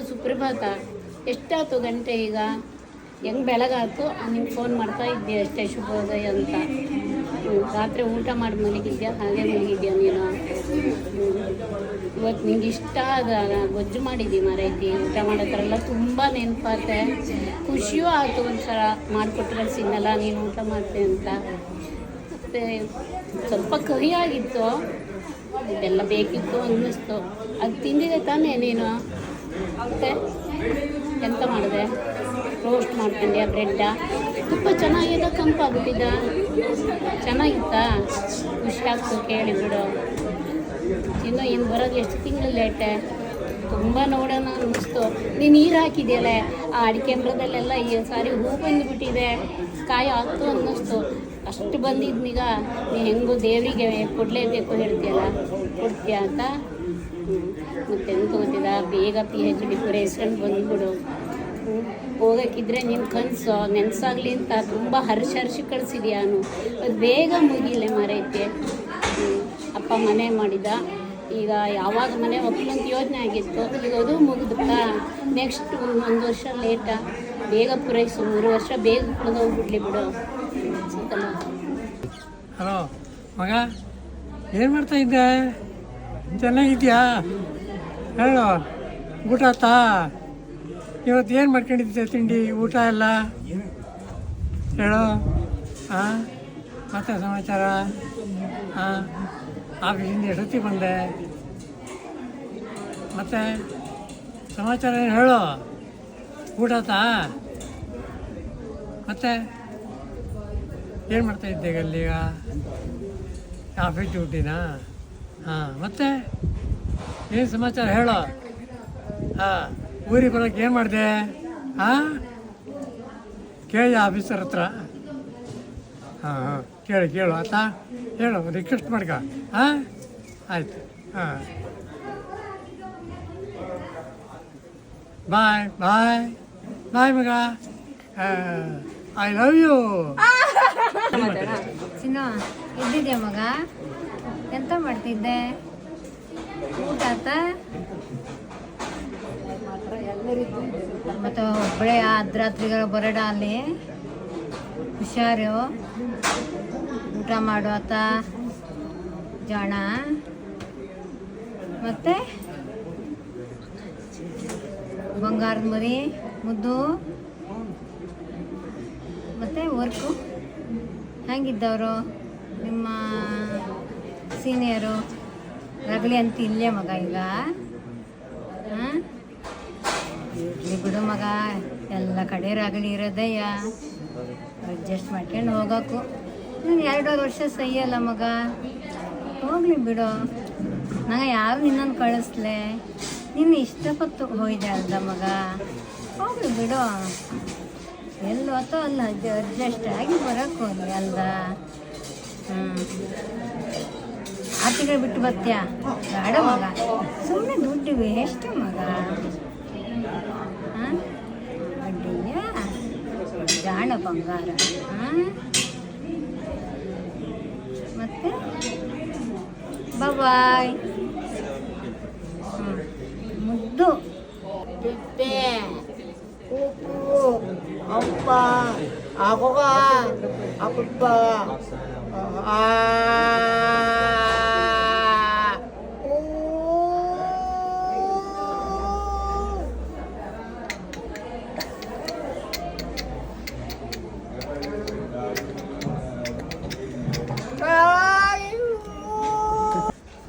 ಸುಪ್ರಭಾತ. ಎಷ್ಟಾಯ್ತು ಗಂಟೆ ಈಗ? ಹೆಂಗೆ ಬೆಳಗಾಯ್ತು ನಿಮ್ಗೆ ಫೋನ್ ಮಾಡ್ತಾ ಇದ್ದೆ ಅಷ್ಟೇ, ಶುಭೋದಯ ಅಂತ. ರಾತ್ರಿ ಊಟ ಮಾಡಿ ಮಲಗಿದ್ಯಾ? ಹಾಗೆ ಮಲಗಿದ್ಯಾ ನೀನು? ಇವತ್ತು ನಿಂಗೆ ಇಷ್ಟ ಆದ ಗೊಜ್ಜು ಮಾಡಿದ್ದಿ ಮರೈತಿ. ಊಟ ಮಾಡೋದ್ರೆಲ್ಲ ತುಂಬ ನೆನಪಾತೆ, ಖುಷಿಯೂ ಆಯಿತು. ಒಂದ್ಸಲ ಮಾಡಿಕೊಟ್ರೆ ಸಿನ್ನಲ್ಲ ನೀನು ಊಟ ಮಾಡ್ತೆ ಅಂತ. ಮತ್ತು ಸ್ವಲ್ಪ ಕಹಿಯಾಗಿತ್ತು, ಇದೆಲ್ಲ ಬೇಕಿತ್ತು ಅನ್ನಿಸ್ತು. ಅದು ತಿಂದಿದೆ ತಾನೇ ನೀನು? ಮತ್ತೆ ಎಂತ ಮಾಡಿದೆ? ರೋಸ್ಟ್ ಮಾಡ್ಕೊಂಡ್ಯಾ ಬ್ರೆಡ್ಡ? ತುಪ್ಪ ಚೆನ್ನಾಗಿದೆ, ಕಂಪಾಗ್ಬಿಟ್ಟಿದ್ದ? ಚೆನ್ನಾಗಿತ್ತಾ? ಖುಷಿ ಆಗ್ತು ಕೇಳಿ ಬಿಡು. ಇನ್ನು ಇನ್ನು ಬರೋದು ಎಷ್ಟು ತಿಂಗಳು ಲೇಟೆ? ತುಂಬ ನೋಡೋಣ ಅನ್ನಿಸ್ತು. ನೀನು ನೀರು ಹಾಕಿದೆಯಲ್ಲ ಆ ಅಡಿಕೆ ಮರದಲ್ಲೆಲ್ಲ, ಈ ಸಾರಿ ಹೂ ಬಂದುಬಿಟ್ಟಿದೆ, ಕಾಯಿ ಆಗ್ತು ಅನ್ನಿಸ್ತು. ಅಷ್ಟು ಬಂದಿದ್ನೀಗ ನೀನು ಹೆಂಗೋ ದೇವರಿಗೆ ಕೊಡಲೇಬೇಕು ಹೇಳ್ತೀಯಲ್ಲ, ಕೊಡ್ತೀಯ ಅಂತ. ಮತ್ತೆಂತ ಗೊತ್ತಿದ, ಬೇಗ PhD ಪೂರೈಸ್ಕೊಂಡು ಬಂದ್ಬಿಡು. ಹೋಗೋಕ್ಕಿದ್ರೆ ನಿನ್ನ ಕನಸು ನೆನಸಾಗಲಿ ಅಂತ ತುಂಬ ಹರ್ಷಿ ಕಳಿಸಿದ್ಯಾನು. ಅದು ಬೇಗ ಮುಗಿಲೆ ಮರೈತೆ. ಅಪ್ಪ ಮನೆ ಮಾಡಿದ, ಈಗ ಯಾವಾಗ ಮನೆ ಒಪ್ಲಂತ ಯೋಚನೆ ಆಗಿತ್ತು, ಈಗ ಅದು ಮುಗಿದಕ್ಕ ನೆಕ್ಸ್ಟ್ ಒಂದು ವರ್ಷ ಲೇಟಾ? ಬೇಗ ಪೂರೈಸು, 3 ವರ್ಷ ಬೇಗ ಹೋಗ್ಬಿಡ್ಲಿ ಬಿಡು. ಹಲೋ ಮಗ, ಏನು ಮಾಡ್ತಾ ಇದ್ದೆ? ಚೆನ್ನಾಗಿದ್ಯಾ? ಹೇಳು, ಊಟ ಆಯ್ತಾ? ಇವತ್ತು ಏನು ಮಾಡ್ಕೊಂಡಿದ್ದೆ ತಿಂಡಿ ಊಟ ಎಲ್ಲ? ಹೇಳು. ಹಾಂ, ಮತ್ತೆ ಸಮಾಚಾರ? ಹಾಂ, ಆಫೀಸಿಂದ ಎಷ್ಟೊತ್ತಿಗೆ ಬಂದೆ? ಮತ್ತೆ ಸಮಾಚಾರ ಏನು ಹೇಳು? ಊಟ ಆಯ್ತಾ? ಮತ್ತೆ ಏನು ಮಾಡ್ತಾಯಿದ್ದೆ ಈಗ ಅಲ್ಲೀಗ? ಆಫೀಸ್ ಡ್ಯೂಟಿನಾ? ಹಾಂ, ಮತ್ತೆ ಏನು ಸಮಾಚಾರ ಹೇಳು? ಹಾಂ, ಊರಿಗೆ ಬರೋಕ್ಕೆ ಏನು ಮಾಡಿದೆ? ಹಾಂ, ಕೇಳಿ ಆಫೀಸರ್ ಹತ್ರ. ಹಾಂ ಕೇಳು ಆಯ್ತಾ? ಹೇಳು, ರಿಕ್ವೆಸ್ಟ್ ಮಾಡ್ಕ. ಹಾಂ, ಆಯಿತು. ಹಾಂ, ಬಾಯ್ ಬಾಯ್ ಬಾಯ್ ಮಗ. I love you. ಚಿನ್ನು, ಎದ್ದಿದ್ಯಾ ಮಗ? ಎಂತ ಮಾಡ್ತಿದ್ದೆ? ಊಟ ಆಯ್ತಾ? ಮತ್ತು ಒಬ್ಬಳೇ ಅರ್ಧರಾತ್ರಿಗಳ ಬರಡ ಅಲ್ಲಿ. ಹುಷಾರು, ಊಟ ಮಾಡು ಆತ ಜಾಣ. ಮತ್ತೆ ಬಂಗಾರದ ಮರಿ ಮುದ್ದು. ಮತ್ತು ವರ್ಕು ಹೆಂಗಿದ್ದವರು ನಿಮ್ಮ ಸೀನಿಯರು? ರಗಳಿ ಅಂತ ಇಲ್ಲೇ ಮಗ ಈಗ? ಹಾಂ, ಬಿಡು ಮಗ, ಎಲ್ಲ ಕಡೆ ರಗಳಿ ಇರೋದಯ್ಯ, ಅಡ್ಜಸ್ಟ್ ಮಾಡ್ಕೊಂಡು ಹೋಗೋಕು. ನೀನು 2 ವರ್ಷ ಸಹಿಯಲ್ಲ ಮಗ, ಹೋಗ್ಲಿ ಬಿಡು. ನಂಗೆ ಯಾರು ನಿನ್ನನ್ನು ಕಳಿಸ್ಲೆ, ನಿನ್ನ ಇಷ್ಟಪಟ್ಟು ಹೋಯ್ದೆ ಅಲ್ದ ಮಗ, ಹೋಗ್ಲಿ ಬಿಡು. ಎಲ್ಲಿ ಹೊತ್ತೋ ಅಲ್ಲ ಅಡ್ಜಸ್ಟ್ ಆಗಿ ಬರೋಕ್ಕೆ ಹೋಗ್ಲಿ ಅಲ್ದ. 6 ತಿಂಗಳು ಬಿಟ್ಟು ಬರ್ತೀಯ? ಬೇಡ ಮಗ, ಸುಮ್ಮನೆ ದುಡ್ಡು ಎಷ್ಟು ಮಗ? ಹಾಂ, ಅಡ್ಡಿಯ ಜಾಣ ಬಂಗಾರ. ಹಾಂ, ಮತ್ತೆ ಬಾಯ್. ಮುದ್ದು ತಿಪ್ಪೆ ಉಪ್ಪು ಅಪ್ಪ ಆಗೋಗ ಅಪ್ಪ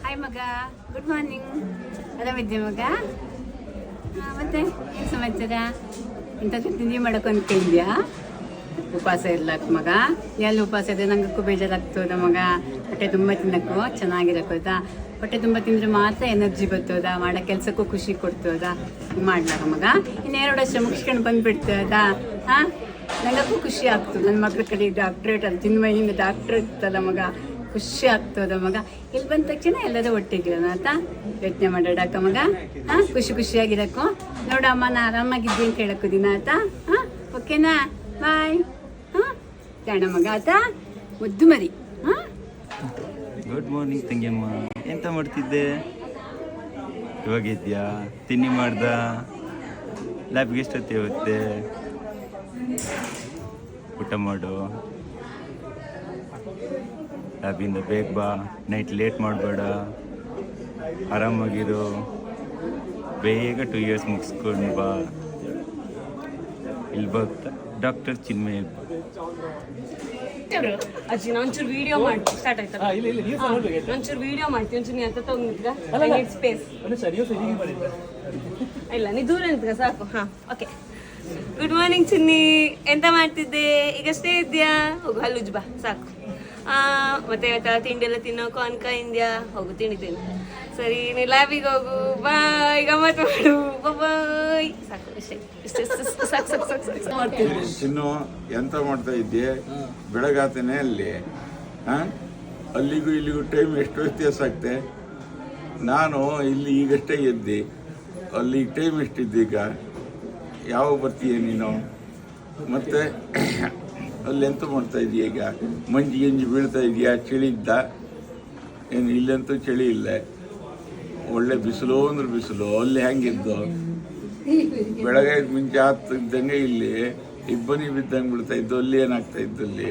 ಹಾಯ್ ಮಗ, ಗುಡ್ ಮಾರ್ನಿಂಗ್. ಆರಾಮಿದ್ದೆ ಮಗ? ಮತ್ತೆ ಏನು ಸಮಾಚಾರ? ಇಂಥ ತಿಂಡಿ ಮಾಡೋಕೆ ಅಂದ್ಕೊಂಡಿದ್ಯಾ? ಉಪವಾಸ ಇರ್ಲಕ್ಕ ಮಗ? ಎಲ್ಲಿ ಉಪವಾಸ ಇದೆ? ನಂಗಕ್ಕೂ ಬೇಜಾರಾಗ್ತದ ಮಗ. ಹೊಟ್ಟೆ ತುಂಬ ತಿನ್ನಕ್ಕೂ ಚೆನ್ನಾಗಿರಕ್ಕೋದಾ? ಹೊಟ್ಟೆ ತುಂಬ ತಿಂದರೆ ಮಾತ್ರ ಎನರ್ಜಿ ಬರ್ತದ, ಮಾಡೋ ಕೆಲಸಕ್ಕೂ ಖುಷಿ ಕೊಡ್ತದ. ಮಾಡ್ಲಾಕ ಮಗ? ಇನ್ನು 2 ವರ್ಷ ಮುಗಿಸ್ಕೊಂಡು ಬಂದುಬಿಡ್ತದ. ಹಾಂ, ನನಗೂ ಖುಷಿ ಆಗ್ತದೆ. ನನ್ನ ಮಕ್ಳ ಕಡೆ ಡಾಕ್ಟ್ರೇಟ್ ಅದು ಚಿನ್ಮಯಿಂದ ಡಾಕ್ಟ್ರೇಟ್ ಇರ್ತಲ್ಲ ಮಗ, ಖುಷಿ ಆಗ್ತದ ಮಗ. ಇಲ್ಲಿ ಬಂದ ತಕ್ಷಣ ಎಲ್ಲರೂ ಒಟ್ಟಿಗಿರೋಣ ಅಂತ ಯೋಚನೆ ಮಾಡಾಡಕ್ಕ ಮಗ. ಹಾಂ, ಖುಷಿಯಾಗಿರಕ್ಕೋ. ನೋಡಮ್ಮ, ನಾ ಆರಾಮಾಗಿದ್ದೆ ಅಂತ ಹೇಳಕ್ಕೂ ದಿನ ಆಯ್ತಾ? ಹಾಂ, ಓಕೆನಾ? ಬಾಯ್. ಹಾಂ, ಜಾಣ ಮಗ ಆತ, ಮುದ್ದು ಮರಿ. ಹಾಂ, ಗುಡ್ ಮಾರ್ನಿಂಗ್ ತಂಗಿಯಮ್ಮ. ಎಂತ ಮಾಡ್ತಿದ್ದೆ? ಇವಾಗ ಇದ್ಯಾ? ತಿನ್ನಿ ಮಾಡ್ದ? ಲ್ಯಾಬ್ಗೆ ಎಷ್ಟೊತ್ತಿ ಹೋಗುತ್ತೆ? ಊಟ ಮಾಡು, ಲ್ಯಾಬಿಂದ ಬೇಗ ಬಾ, ನೈಟ್ ಲೇಟ್ ಮಾಡಬೇಡ, ಆರಾಮಾಗಿರು, ಬೇಗ 2 years ಮುಗಿಸ್ಕೊಂಡು ಬಾ. ಇಲ್ಲಿ ಬರ್ತಾ ಡಾಕ್ಟರ್ ಚಿನ್ಮಯ ಅಜ್ಜಿ ಒಂಚೂರು ವಿಡಿಯೋ ಮಾಡಿ ಸ್ಟಾರ್ಟ್ ಆಯ್ತಲ್ಲ ಒಂಚೂರು ವಿಡಿಯೋ ಮಾಡ್ತೀನಿ ಒಂಚೂರು ನೀ ಅಂತ ತಗೊಂಡಿದ್ಗ ಸ್ಪೇಸ್ ಇಲ್ಲ ನೀ ದೂರ ನಿಂತ್ಗ ಸಾಕು ಹಾ ಓಕೆ. ಗುಡ್ ಮಾರ್ನಿಂಗ್ ಚಿನ್ನಿ, ಎಂತ ಮಾಡ್ತಿದ್ದೆ? ಈಗಷ್ಟೇ ಇದ್ಯಾ? ಹೋಗು ಹಲ್ಲುಜ್ ಬಾ ಸಾಕು. ಮತ್ತೆ ಇವತ್ತ ತಿಂಡಿ ಎಲ್ಲ ತಿನ್ನೋ ಕಾನ್ಕ ಇಂದ್ಯಾ? ಹೋಗು ತಿಂಡಿದ್ದೀನಿ. ಸರಿ ನೀ ಲ್ಯಾಬಿಗೆ ಹೋಗು, ಬಾಯ್, ಗಮ್ಮತ್ ಮಾಡು, ಬಾಯ್, ಸಾಕು ಇಷ್ಟೇ ಇಷ್ಟೇ ಸಾಕು ಸಾಕು ಸಾಕು ಸಾಕು ಮಾಡ್ತೀನಿ. ಚಿನ್ನು ಎಂತ ಮಾಡ್ತಾ ಇದ್ದೆ? ಬೆಳಗಾತನೇ ಅಲ್ಲಿ ಅಲ್ಲಿಗೂ ಇಲ್ಲಿಗೂ ಟೈಮ್ ಎಷ್ಟು ವ್ಯತ್ಯಾಸ ಆಗ್ತೆ? ನಾನು ಇಲ್ಲಿ ಈಗಷ್ಟೇ ಎದ್ದೆ, ಅಲ್ಲಿ ಟೈಮ್ ಎಷ್ಟಿದ್ದೀಗ? ಯಾವಾಗ ಬರ್ತೀಯ ನೀನು? ಮತ್ತೆ ಅಲ್ಲಿ ಎಂತ ಮಾಡ್ತಾ ಇದೀಯ ಈಗ? ಮಂಜು ಗಿಂಜಿ ಬೀಳ್ತಾ ಇದೆಯಾ? ಚಳಿ ಇದ್ದ ಏನು? ಇಲ್ಲಂತೂ ಚಳಿ ಇಲ್ಲ, ಒಳ್ಳೆ ಬಿಸಿಲು ಅಂದ್ರೆ ಬಿಸಿಲು. ಅಲ್ಲಿ ಹೆಂಗಿದ್ದು? ಬೆಳಗ್ಗೆ ಮುಂಚೆ ಇದ್ದಂಗೆ ಇಲ್ಲಿ ಇಬ್ಬನಿ ಬಿದ್ದಂಗೆ ಬಿಡ್ತಾ ಇದ್ದು. ಅಲ್ಲಿ ಏನಾಗ್ತಾ ಇದ್ದು? ಅಲ್ಲಿ